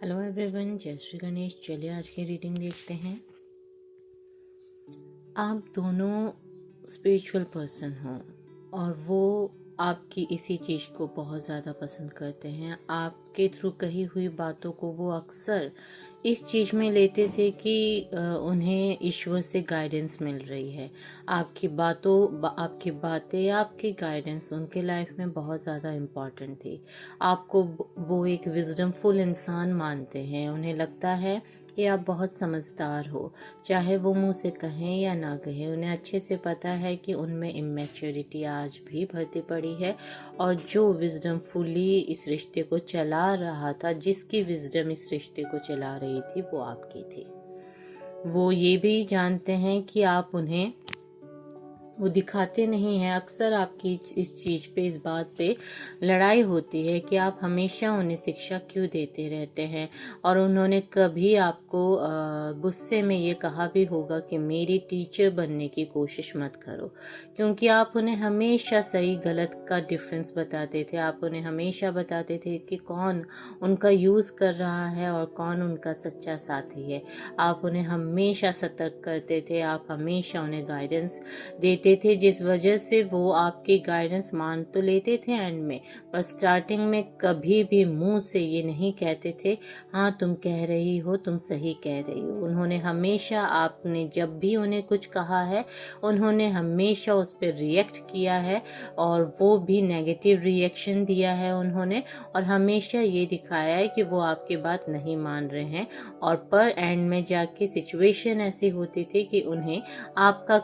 Hello everyone, जय श्री गणेश। चलिए आज की रीडिंग देखते हैं। आप दोनों स्पिरिचुअल पर्सन हो और वो आपकी इसी चीज़ को बहुत ज़्यादा पसंद करते हैं। आपके थ्रू कही हुई बातों को वो अक्सर इस चीज़ में लेते थे कि उन्हें ईश्वर से गाइडेंस मिल रही है। आपकी बातें, आपकी गाइडेंस उनके लाइफ में बहुत ज़्यादा इम्पॉर्टेंट थी। आपको वो एक विजडमफुल इंसान मानते हैं। उन्हें लगता है कि आप बहुत समझदार हो, चाहे वो मुंह से कहें या ना कहें। उन्हें अच्छे से पता है कि उनमें इमेच्योरिटी आज भी भरती पड़ी है और जो विजडमफुली इस रिश्ते को चला रहा था, जिसकी विजडम इस रिश्ते को चला रही थी, वो आपकी थी। वो ये भी जानते हैं कि आप उन्हें वो दिखाते नहीं हैं। अक्सर आपकी इस चीज़ पे, इस बात पे लड़ाई होती है कि आप हमेशा उन्हें शिक्षा क्यों देते रहते हैं। और उन्होंने कभी आपको गुस्से में ये कहा भी होगा कि मेरी टीचर बनने की कोशिश मत करो, क्योंकि आप उन्हें हमेशा सही गलत का डिफरेंस बताते थे। आप उन्हें हमेशा बताते थे कि कौन उनका यूज़ कर रहा है और कौन उनका सच्चा साथी है। आप उन्हें हमेशा सतर्क करते थे, आप हमेशा उन्हें गाइडेंस देते थे, जिस वजह से वो आपकी गाइडेंस मान तो लेते थे एंड में, पर स्टार्टिंग में कभी भी मुंह से ये नहीं कहते थे हाँ तुम कह रही हो, तुम सही कह रही हो। उन्होंने हमेशा, आपने जब भी उन्हें कुछ कहा है, उन्होंने हमेशा उस पर रिएक्ट किया है और वो भी नेगेटिव रिएक्शन दिया है उन्होंने, और हमेशा ये दिखाया है कि वो आपकी बात नहीं मान रहे हैं। और पर एंड में जाके सिचुएशन ऐसी होती थी कि उन्हें आपका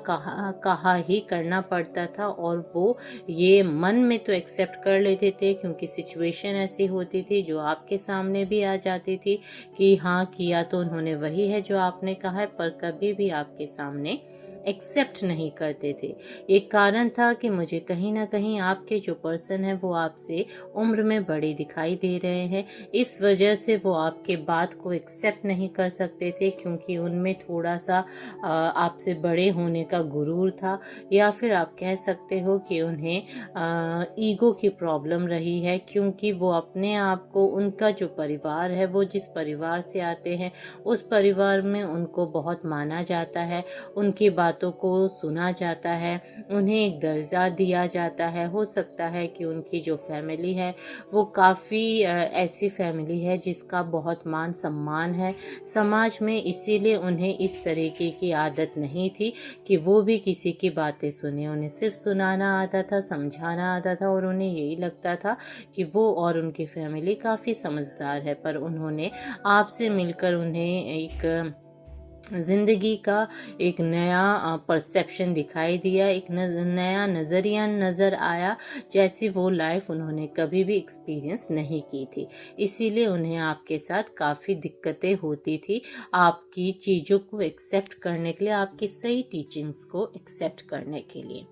कहा ही करना पड़ता था, और वो ये मन में तो एक्सेप्ट कर लेते थे क्योंकि सिचुएशन ऐसी होती थी जो आपके सामने भी आ जाती थी कि हाँ किया तो उन्होंने वही है जो आपने कहा है, पर कभी भी आपके सामने एक्सेप्ट नहीं करते थे। एक कारण था कि मुझे कहीं ना कहीं आपके जो पर्सन है वो आपसे उम्र में बड़े दिखाई दे रहे हैं। इस वजह से वो आपके बात को एक्सेप्ट नहीं कर सकते थे, क्योंकि उनमें थोड़ा सा आपसे बड़े होने का गुरूर था, या फिर आप कह सकते हो कि उन्हें ईगो की प्रॉब्लम रही है, क्योंकि वो अपने आप को, उनका जो परिवार है, वो जिस परिवार से आते हैं उस परिवार में उनको बहुत माना जाता है, उनकी बातों को सुना जाता है, उन्हें एक दर्जा दिया जाता है। हो सकता है कि उनकी जो फैमिली है वो काफ़ी ऐसी फैमिली है जिसका बहुत मान सम्मान है समाज में, इसीलिए उन्हें इस तरीके की आदत नहीं थी कि वो भी किसी की बातें सुने। उन्हें सिर्फ सुनाना आता था, समझाना आता था, और उन्हें यही लगता था कि वो और उनकी फैमिली काफ़ी समझदार है। पर उन्होंने आपसे मिलकर उन्हें एक ज़िंदगी का एक नया परसेप्शन दिखाई दिया, एक नया नज़रिया नज़र आया, जैसी वो लाइफ उन्होंने कभी भी एक्सपीरियंस नहीं की थी। इसीलिए उन्हें आपके साथ काफ़ी दिक्कतें होती थी आपकी चीज़ों को एक्सेप्ट करने के लिए, आपकी सही टीचिंग्स को एक्सेप्ट करने के लिए।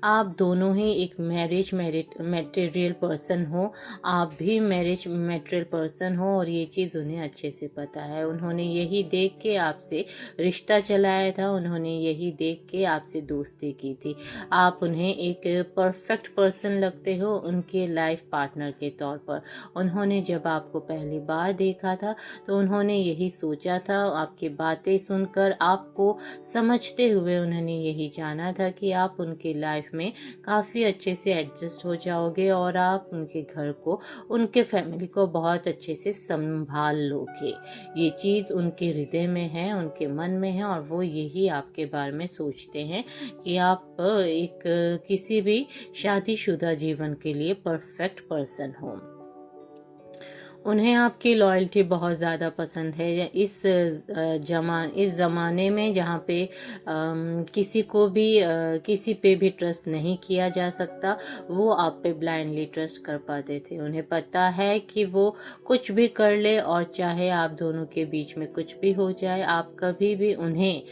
आप दोनों ही एक मैरिज मटेरियल पर्सन हो, आप भी मैरिज मटेरियल पर्सन हो, और ये चीज़ उन्हें अच्छे से पता है। उन्होंने यही देख के आपसे रिश्ता चलाया था, उन्होंने यही देख के आपसे दोस्ती की थी। आप उन्हें एक परफेक्ट पर्सन लगते हो उनके लाइफ पार्टनर के तौर पर। उन्होंने जब आपको पहली बार देखा था तो उन्होंने यही सोचा था, आपकी बातें सुनकर, आपको समझते हुए उन्होंने यही जाना था कि आप उनके लाइफ में काफ़ी अच्छे से एडजस्ट हो जाओगे और आप उनके घर को, उनके फैमिली को बहुत अच्छे से संभाल लोगे। ये चीज़ उनके हृदय में है, उनके मन में है, और वो यही आपके बारे में सोचते हैं कि आप एक किसी भी शादीशुदा जीवन के लिए परफेक्ट पर्सन हो। उन्हें आपकी लॉयल्टी बहुत ज़्यादा पसंद है। इस ज़माने में जहाँ पे किसी को भी किसी पे भी ट्रस्ट नहीं किया जा सकता, वो आप पे ब्लाइंडली ट्रस्ट कर पाते थे। उन्हें पता है कि वो कुछ भी कर ले, और चाहे आप दोनों के बीच में कुछ भी हो जाए, आप कभी भी उन्हें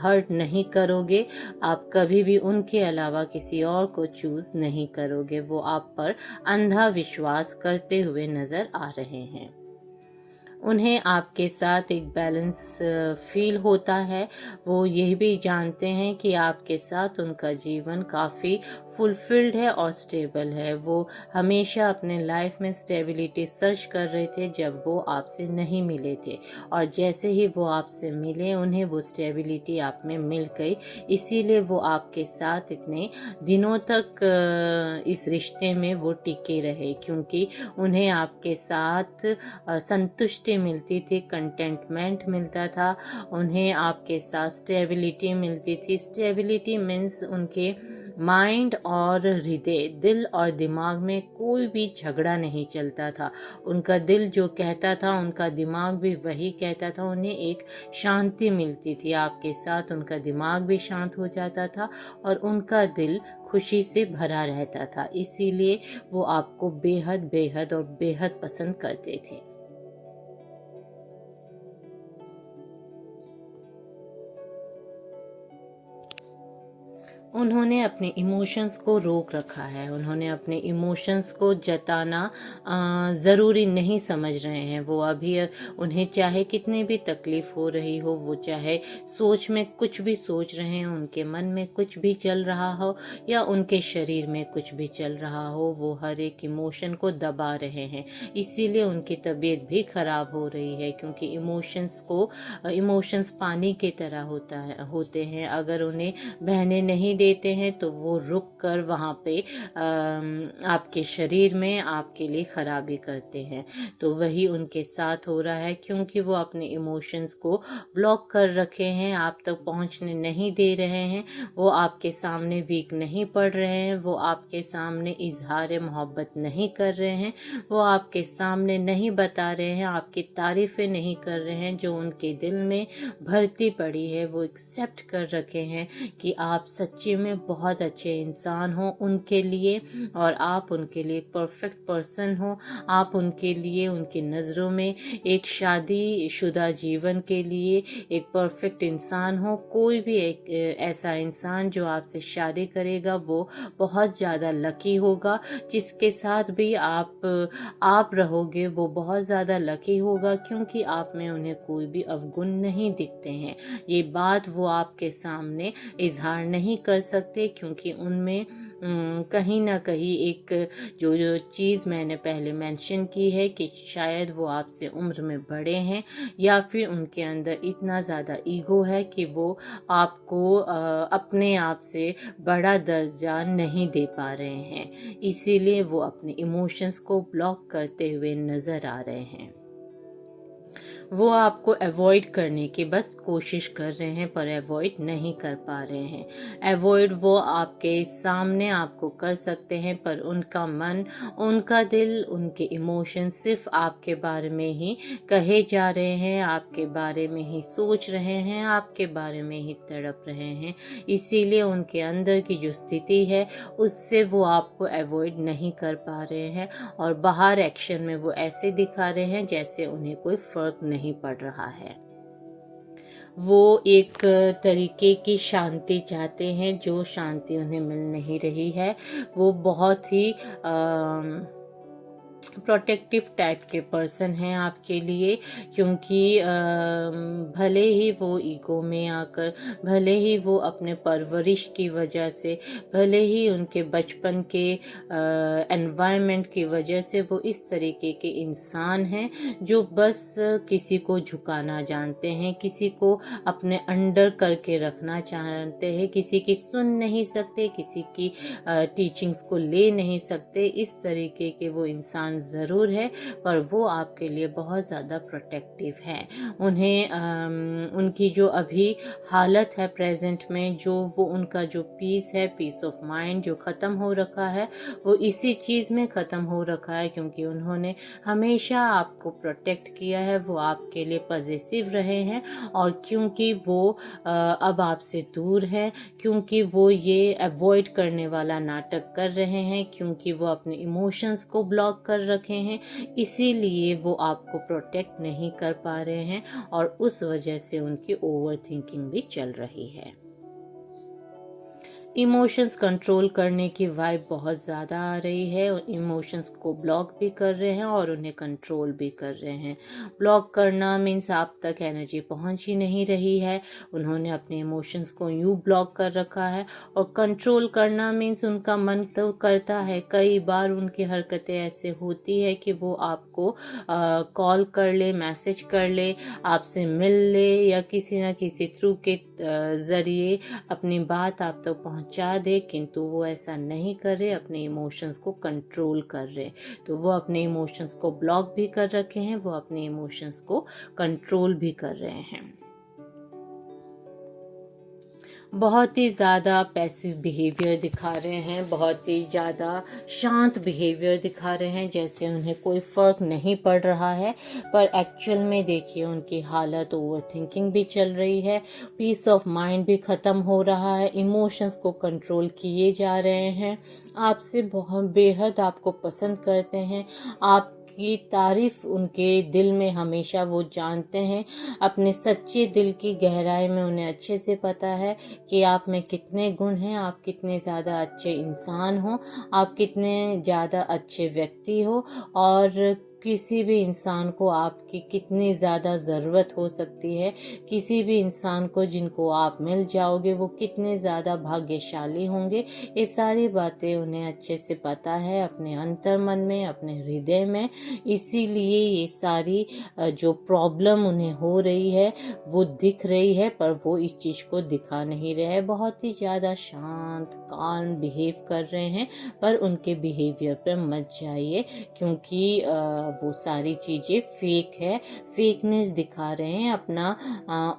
हर्ट नहीं करोगे, आप कभी भी उनके अलावा किसी और को चूज़ नहीं करोगे। वो आप पर अंधा विश्वास करते हुए नज़र आ रहे हैं। उन्हें आपके साथ एक बैलेंस फील होता है। वो यह भी जानते हैं कि आपके साथ उनका जीवन काफ़ी फुलफिल्ड है और स्टेबल है। वो हमेशा अपने लाइफ में स्टेबिलिटी सर्च कर रहे थे जब वो आपसे नहीं मिले थे, और जैसे ही वो आपसे मिले उन्हें वो स्टेबिलिटी आप में मिल गई। इसीलिए वो आपके साथ इतने दिनों तक इस रिश्ते में वो टिके रहे, क्योंकि उन्हें आपके साथ संतुष्टि मिलती थी, कंटेंटमेंट मिलता था, उन्हें आपके साथ स्टेबिलिटी मिलती थी। स्टेबिलिटी मीन्स उनके माइंड और हृदय, दिल और दिमाग में कोई भी झगड़ा नहीं चलता था। उनका दिल जो कहता था उनका दिमाग भी वही कहता था। उन्हें एक शांति मिलती थी आपके साथ, उनका दिमाग भी शांत हो जाता था और उनका दिल खुशी से भरा रहता था। इसीलिए वो आपको बेहद बेहद और बेहद पसंद करते थे। उन्होंने अपने इमोशंस को रोक रखा है। उन्होंने अपने इमोशंस को जताना ज़रूरी नहीं समझ रहे हैं। वो अभी उन्हें चाहे कितनी भी तकलीफ़ हो रही हो, वो चाहे सोच में कुछ भी सोच रहे हैं, उनके मन में कुछ भी चल रहा हो या उनके शरीर में कुछ भी चल रहा हो, वो हर एक इमोशन को दबा रहे हैं। इसीलिए उनकी तबीयत भी ख़राब हो रही है, क्योंकि इमोशंस पानी की तरह होते हैं। अगर उन्हें बहने नहीं देते हैं तो वो रुक कर वहाँ पे आपके शरीर में आपके लिए खराबी करते हैं। तो वही उनके साथ हो रहा है, क्योंकि वो अपने इमोशंस को ब्लॉक कर रखे हैं, आप तक पहुँचने नहीं दे रहे हैं। वो आपके सामने वीक नहीं पड़ रहे हैं, वो आपके सामने इजहार मोहब्बत नहीं कर रहे हैं, वो आपके सामने नहीं बता रहे हैं, आपकी तारीफ़ें नहीं कर रहे हैं जो उनके दिल में भरती पड़ी है। वो एक्सेप्ट कर रखे हैं कि आप सच्ची में बहुत अच्छे इंसान हो उनके लिए, और आप उनके लिए परफेक्ट पर्सन हो। आप उनके लिए उनकी नज़रों में एक शादीशुदा जीवन के लिए एक परफेक्ट इंसान हो। कोई भी एक ऐसा इंसान जो आपसे शादी करेगा वो बहुत ज़्यादा लकी होगा। जिसके साथ भी आप रहोगे वो बहुत ज़्यादा लकी होगा, क्योंकि आप में उन्हें कोई भी अवगुण नहीं दिखते हैं। ये बात वो आपके सामने इजहार नहीं कर सकते, क्योंकि उनमें कहीं ना कहीं एक जो चीज़ मैंने पहले मेंशन की है कि शायद वो आपसे उम्र में बड़े हैं, या फिर उनके अंदर इतना ज़्यादा ईगो है कि वो आपको अपने आप से बड़ा दर्जा नहीं दे पा रहे हैं। इसीलिए वो अपने इमोशंस को ब्लॉक करते हुए नज़र आ रहे हैं। वो आपको अवॉइड करने की बस कोशिश कर रहे हैं, पर अवॉइड नहीं कर पा रहे हैं। अवॉइड वो आपके सामने आपको कर सकते हैं, पर उनका मन, उनका दिल, उनके इमोशन सिर्फ आपके बारे में ही कहे जा रहे हैं, आपके बारे में ही सोच रहे हैं, आपके बारे में ही तड़प रहे हैं। इसीलिए उनके अंदर की जो स्थिति है उससे वो आपको अवॉइड नहीं कर पा रहे हैं, और बाहर एक्शन में वो ऐसे दिखा रहे हैं जैसे उन्हें कोई फर्क नहीं पड़ रहा है। वो एक तरीके की शांति चाहते हैं, जो शांति उन्हें मिल नहीं रही है। वो बहुत ही प्रोटेक्टिव टाइप के पर्सन हैं आपके लिए, क्योंकि भले ही वो ईगो में आकर, भले ही वो अपने परवरिश की वजह से, भले ही उनके बचपन के एनवायरनमेंट की वजह से वो इस तरीके के इंसान हैं जो बस किसी को झुकाना जानते हैं, किसी को अपने अंडर करके रखना चाहते हैं, किसी की सुन नहीं सकते, किसी की टीचिंग्स को ले नहीं सकते। इस तरीके के वो इंसान ज़रूर है, पर वो आपके लिए बहुत ज़्यादा प्रोटेक्टिव है। उन्हें उनकी जो अभी हालत है प्रेजेंट में, जो वो उनका जो पीस है, पीस ऑफ माइंड जो ख़त्म हो रखा है, वो इसी चीज़ में ख़त्म हो रखा है, क्योंकि उन्होंने हमेशा आपको प्रोटेक्ट किया है। वो आपके लिए पॉजिटिव रहे हैं, और क्योंकि वो अब आपसे दूर है, क्योंकि वो ये अवॉइड करने वाला नाटक कर रहे हैं, क्योंकि वो अपने इमोशंस को ब्लॉक कर रखे हैं, इसीलिए वो आपको प्रोटेक्ट नहीं कर पा रहे हैं, और उस वजह से उनकी ओवर थिंकिंग भी चल रही है। इमोशंस कंट्रोल करने की वाइब बहुत ज़्यादा आ रही है। इमोशंस को ब्लॉक भी कर रहे हैं और उन्हें कंट्रोल भी कर रहे हैं। ब्लॉक करना मीन्स आप तक एनर्जी पहुंच ही नहीं रही है। उन्होंने अपने इमोशंस को यूं ब्लॉक कर रखा है। और कंट्रोल करना मीन्स उनका मन तो करता है, कई बार उनकी हरकतें ऐसे होती है कि वो आपको कॉल कर ले, मैसेज कर ले, आपसे मिल ले या किसी न किसी थ्रू के ज़रिए अपनी बात आप तक पहुंचा दे, किंतु वो ऐसा नहीं कर रहे, अपने इमोशंस को कंट्रोल कर रहे। तो वो अपने इमोशंस को ब्लॉक भी कर रखे हैं, वो अपने इमोशंस को कंट्रोल भी कर रहे हैं। बहुत ही ज़्यादा पैसिव बिहेवियर दिखा रहे हैं, बहुत ही ज़्यादा शांत बिहेवियर दिखा रहे हैं, जैसे उन्हें कोई फ़र्क नहीं पड़ रहा है। पर एक्चुअल में देखिए उनकी हालत ओवर थिंकिंग भी चल रही है, पीस ऑफ माइंड भी ख़त्म हो रहा है, इमोशंस को कंट्रोल किए जा रहे हैं। आपसे बहुत बेहद आपको पसंद करते हैं, आप की तारीफ उनके दिल में हमेशा वो जानते हैं। अपने सच्चे दिल की गहराई में उन्हें अच्छे से पता है कि आप में कितने गुण हैं, आप कितने ज़्यादा अच्छे इंसान हो, आप कितने ज़्यादा अच्छे व्यक्ति हो, और किसी भी इंसान को आपकी कितनी ज़्यादा ज़रूरत हो सकती है। किसी भी इंसान को जिनको आप मिल जाओगे वो कितने ज़्यादा भाग्यशाली होंगे। ये सारी बातें उन्हें अच्छे से पता है, अपने अंतर मन में, अपने हृदय में। इसीलिए ये सारी जो प्रॉब्लम उन्हें हो रही है वो दिख रही है, पर वो इस चीज़ को दिखा नहीं रहे हैं। बहुत ही ज़्यादा शांत काल्म बिहेव कर रहे हैं, पर उनके बिहेवियर पर मत जाइए, क्योंकि वो सारी चीज़ें फेक है, फेकनेस दिखा रहे हैं। अपना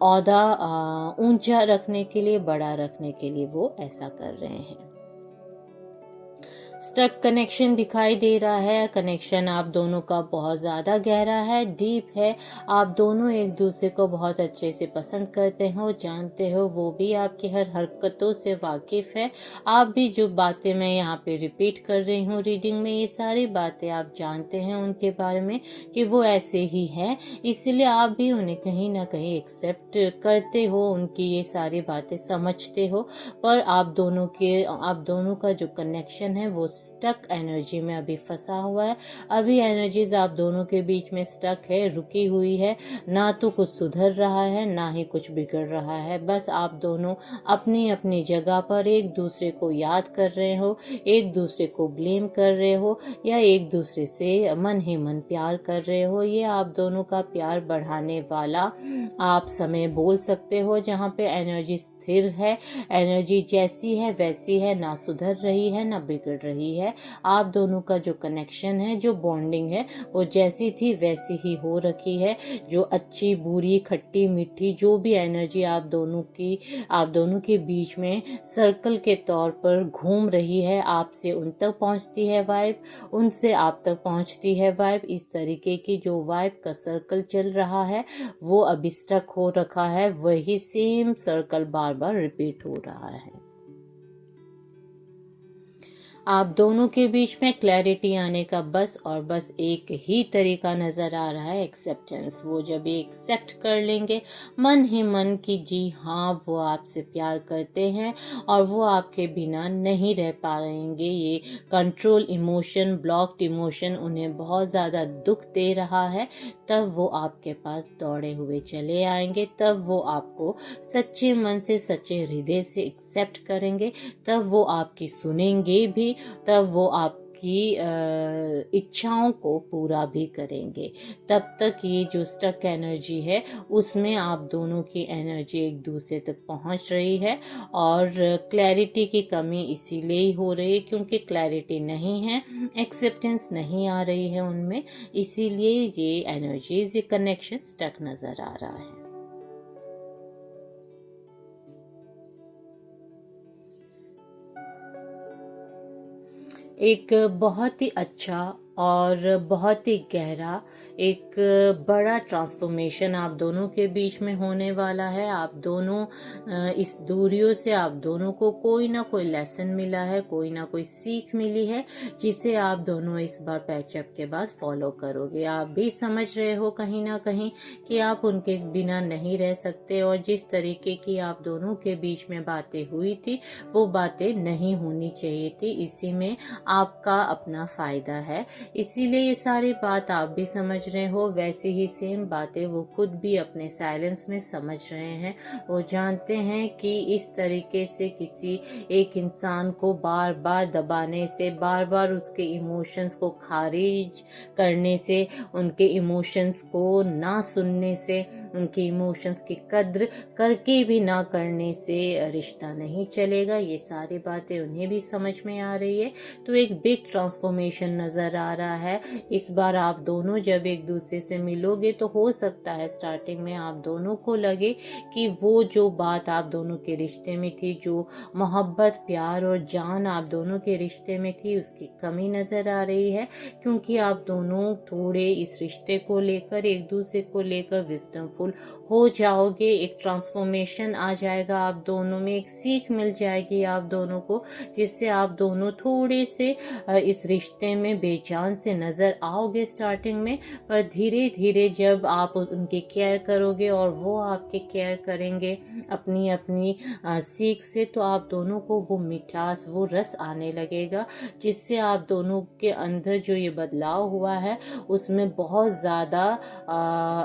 औहदा ऊंचा रखने के लिए, बड़ा रखने के लिए वो ऐसा कर रहे हैं। स्टक कनेक्शन दिखाई दे रहा है। कनेक्शन आप दोनों का बहुत ज़्यादा गहरा है, डीप है। आप दोनों एक दूसरे को बहुत अच्छे से पसंद करते हो, जानते हो, वो भी आपकी हर हरकतों से वाकिफ़ है। आप भी जो बातें मैं यहाँ पे रिपीट कर रही हूँ रीडिंग में, ये सारी बातें आप जानते हैं उनके बारे में कि वो ऐसे ही हैं। इसलिए आप भी उन्हें कहीं ना कहीं एक्सेप्ट करते हो, उनकी ये सारी बातें समझते हो। पर आप दोनों का जो कनेक्शन है वो स्टक एनर्जी में अभी फंसा हुआ है। अभी एनर्जीज आप दोनों के बीच में स्टक है, रुकी हुई है। ना तो कुछ सुधर रहा है, ना ही कुछ बिगड़ रहा है। बस आप दोनों अपनी अपनी जगह पर एक दूसरे को याद कर रहे हो, एक दूसरे को ब्लेम कर रहे हो, या एक दूसरे से मन ही मन प्यार कर रहे हो। ये आप दोनों का प्यार बढ़ाने वाला आप समय बोल सकते हो, जहाँ पे एनर्जी स्थिर है, एनर्जी जैसी है वैसी है, ना सुधर रही है ना बिगड़ रही है। आप दोनों का जो कनेक्शन है, जो बॉन्डिंग है, वो जैसी थी वैसी ही हो रखी है। जो अच्छी बुरी खट्टी मीठी जो भी एनर्जी आप दोनों के बीच में सर्कल के तौर पर घूम रही है, आपसे उन तक पहुंचती है वाइब, उनसे आप तक पहुंचती है वाइब। इस तरीके की जो वाइब का सर्कल चल रहा है वो अभी स्टक हो रखा है, वही सेम सर्कल बार बार रिपीट हो रहा है। आप दोनों के बीच में क्लैरिटी आने का बस और बस एक ही तरीका नज़र आ रहा है, एक्सेप्टेंस। वो जब ये एक्सेप्ट कर लेंगे मन ही मन की जी हाँ वो आपसे प्यार करते हैं और वो आपके बिना नहीं रह पाएंगे। ये कंट्रोल इमोशन, ब्लॉक्ड इमोशन उन्हें बहुत ज़्यादा दुख दे रहा है, तब वो आपके पास दौड़े हुए चले आएंगे, तब वो आपको सच्चे मन से, सच्चे हृदय से एक्सेप्ट करेंगे, तब वो आपकी सुनेंगे भी, तब वो आपकी इच्छाओं को पूरा भी करेंगे। तब तक ये जो स्टक एनर्जी है उसमें आप दोनों की एनर्जी एक दूसरे तक पहुंच रही है, और क्लैरिटी की कमी इसीलिए ही हो रही है क्योंकि क्लैरिटी नहीं है, एक्सेप्टेंस नहीं आ रही है उनमें, इसीलिए ये एनर्जीज, ये कनेक्शन स्टक नज़र आ रहा है। एक बहुत ही अच्छा और बहुत ही गहरा एक बड़ा ट्रांसफॉर्मेशन आप दोनों के बीच में होने वाला है। आप दोनों इस दूरियों से आप दोनों को कोई ना कोई लेसन मिला है, कोई ना कोई सीख मिली है, जिसे आप दोनों इस बार पैचअप के बाद फॉलो करोगे। आप भी समझ रहे हो कहीं ना कहीं कि आप उनके बिना नहीं रह सकते, और जिस तरीके की आप दोनों के बीच में बातें हुई थी वो बातें नहीं होनी चाहिए थी। इसी में आपका अपना फायदा है, इसीलिए ये सारी बात आप भी समझ रहे हो। वैसी ही सेम बातें वो खुद भी अपने साइलेंस में समझ रहे हैं। वो जानते हैं कि इस तरीके से किसी एक इंसान को बार बार दबाने से, बार बार उसके इमोशंस को खारिज करने से, उनके इमोशंस को ना सुनने से, उनके इमोशंस की कद्र करके भी ना करने से रिश्ता नहीं चलेगा। ये सारी बातें उन्हें भी समझ में आ रही है। तो एक बिग ट्रांसफॉर्मेशन नज़र आ रहा है। इस बार आप दोनों जब एक दूसरे से मिलोगे तो हो सकता है स्टार्टिंग में आप दोनों को लगे कि वो जो बात आप दोनों के रिश्ते में थी, जो मोहब्बत, प्यार और जान आप दोनों के रिश्ते में थी, उसकी कमी नज़र आ रही है। क्योंकि आप दोनों थोड़े इस रिश्ते को लेकर, एक दूसरे को लेकर विजडमफुल हो जाओगे। एक ट्रांसफॉर्मेशन आ जाएगा आप दोनों में, एक सीख मिल जाएगी आप दोनों को, जिससे आप दोनों थोड़े से इस रिश्ते में बेजान से नज़र आओगे स्टार्टिंग में। पर धीरे धीरे जब आप उनकी केयर करोगे और वो आपके केयर करेंगे अपनी अपनी सीख से, तो आप दोनों को वो मिठास, वो रस आने लगेगा, जिससे आप दोनों के अंदर जो ये बदलाव हुआ है उसमें बहुत ज़्यादा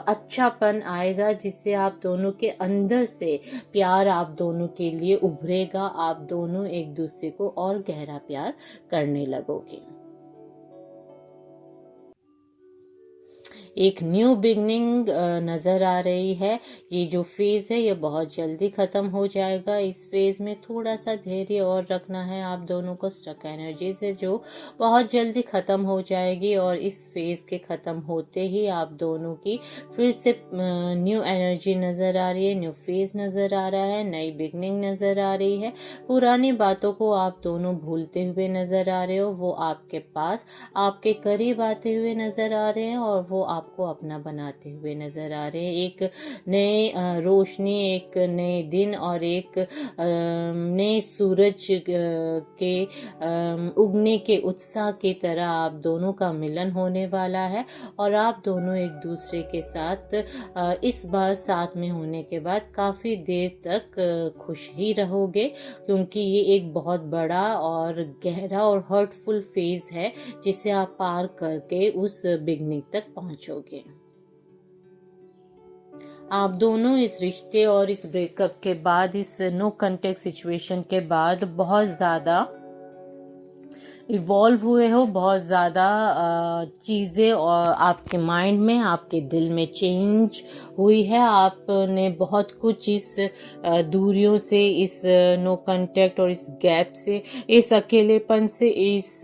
अच्छापन आएगा, जिससे आप दोनों के अंदर से प्यार आप दोनों के लिए उभरेगा। आप दोनों एक दूसरे को और गहरा प्यार करने लगोगे। एक न्यू बिगनिंग नज़र आ रही है। ये जो फेज़ है ये बहुत जल्दी ख़त्म हो जाएगा। इस फेज़ में थोड़ा सा धैर्य और रखना है आप दोनों को। स्टक एनर्जी से जो बहुत जल्दी ख़त्म हो जाएगी, और इस फेज़ के ख़त्म होते ही आप दोनों की फिर से न्यू एनर्जी नज़र आ रही है, न्यू फेज़ नज़र आ रहा है, नई बिगनिंग नज़र आ रही है। पुरानी बातों को आप दोनों भूलते हुए नज़र आ रहे हो। वो आपके पास, आपके करीब आते हुए नज़र आ रहे हैं, और वो आपको अपना बनाते हुए नज़र आ रहे हैं। एक नए रोशनी, एक नए दिन और एक नए सूरज के उगने के उत्साह की तरह आप दोनों का मिलन होने वाला है। और आप दोनों एक दूसरे के साथ इस बार साथ में होने के बाद काफ़ी देर तक खुश ही रहोगे, क्योंकि ये एक बहुत बड़ा और गहरा और हर्टफुल फेज है, जिसे आप पार करके उस बिगनिंग तक पहुंचोगे। आप दोनों इस रिश्ते और इस ब्रेकअप के बाद, इस नो कॉन्टेक्ट सिचुएशन के बाद बहुत ज़्यादा इवॉल्व हुए हो। बहुत ज़्यादा चीज़ें और आपके माइंड में, आपके दिल में चेंज हुई है। आपने बहुत कुछ इस दूरियों से, इस नो कांटेक्ट और इस गैप से, इस अकेलेपन से, इस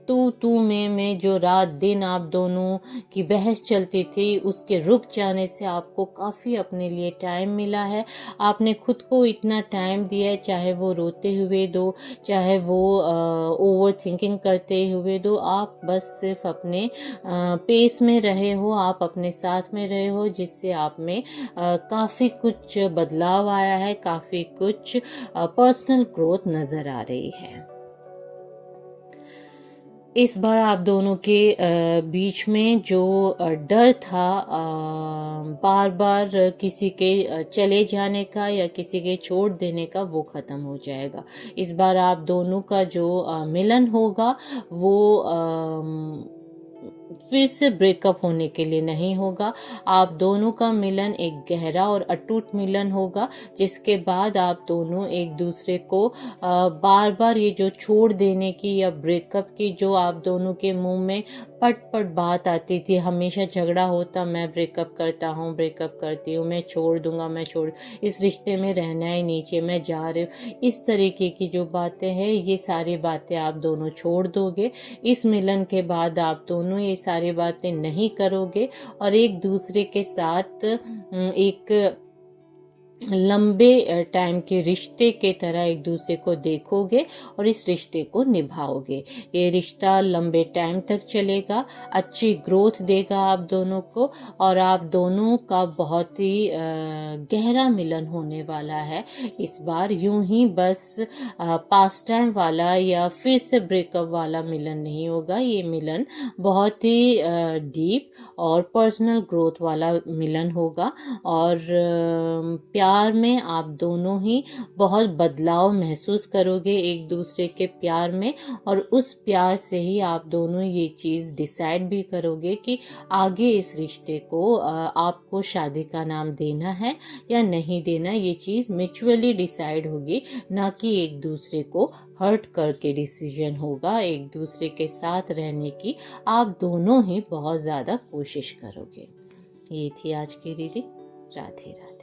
तू में जो रात दिन आप दोनों की बहस चलती थी, उसके रुक जाने से आपको काफ़ी अपने लिए टाइम मिला है। आपने खुद को इतना टाइम दिया है, चाहे वो रोते हुए दो, चाहे वो ओवर थिंकिंग करते हुए दो। आप बस सिर्फ अपने पेस में रहे हो, आप अपने साथ में रहे हो, जिससे आप में काफ़ी कुछ बदलाव आया है, काफ़ी कुछ पर्सनल ग्रोथ नज़र आ रही है। इस बार आप दोनों के बीच में जो डर था बार बार किसी के चले जाने का या किसी के छोड़ देने का, वो ख़त्म हो जाएगा। इस बार आप दोनों का जो मिलन होगा वो फिर से ब्रेकअप होने के लिए नहीं होगा। आप दोनों का मिलन एक गहरा और अटूट मिलन होगा, जिसके बाद आप दोनों एक दूसरे को बार बार ये जो छोड़ देने की या ब्रेकअप की जो आप दोनों के मुंह में पट पट बात आती थी, हमेशा झगड़ा होता, मैं ब्रेकअप करता हूँ, ब्रेकअप करती हूँ, मैं छोड़ दूंगा, मैं छोड़, इस रिश्ते में रहना ही नीचे, मैं जा रही हूँ, इस तरीके की जो बातें हैं, ये सारी बातें आप दोनों छोड़ दोगे। इस मिलन के बाद आप दोनों ये सारी बातें नहीं करोगे और एक दूसरे के साथ एक लंबे टाइम के रिश्ते के तरह एक दूसरे को देखोगे और इस रिश्ते को निभाओगे। ये रिश्ता लंबे टाइम तक चलेगा, अच्छी ग्रोथ देगा आप दोनों को, और आप दोनों का बहुत ही गहरा मिलन होने वाला है इस बार। यूं ही बस पास टाइम वाला या फिर से ब्रेकअप वाला मिलन नहीं होगा। ये मिलन बहुत ही डीप और पर्सनल ग्रोथ वाला मिलन होगा, और प्यार में आप दोनों ही बहुत बदलाव महसूस करोगे एक दूसरे के प्यार में, और उस प्यार से ही आप दोनों ये चीज़ डिसाइड भी करोगे कि आगे इस रिश्ते को आपको शादी का नाम देना है या नहीं देना। ये चीज़ म्यूचुअली डिसाइड होगी, ना कि एक दूसरे को हर्ट करके डिसीजन होगा। एक दूसरे के साथ रहने की आप दोनों ही बहुत ज़्यादा कोशिश करोगे। ये थी आज की रीडिंग। राधे राधे।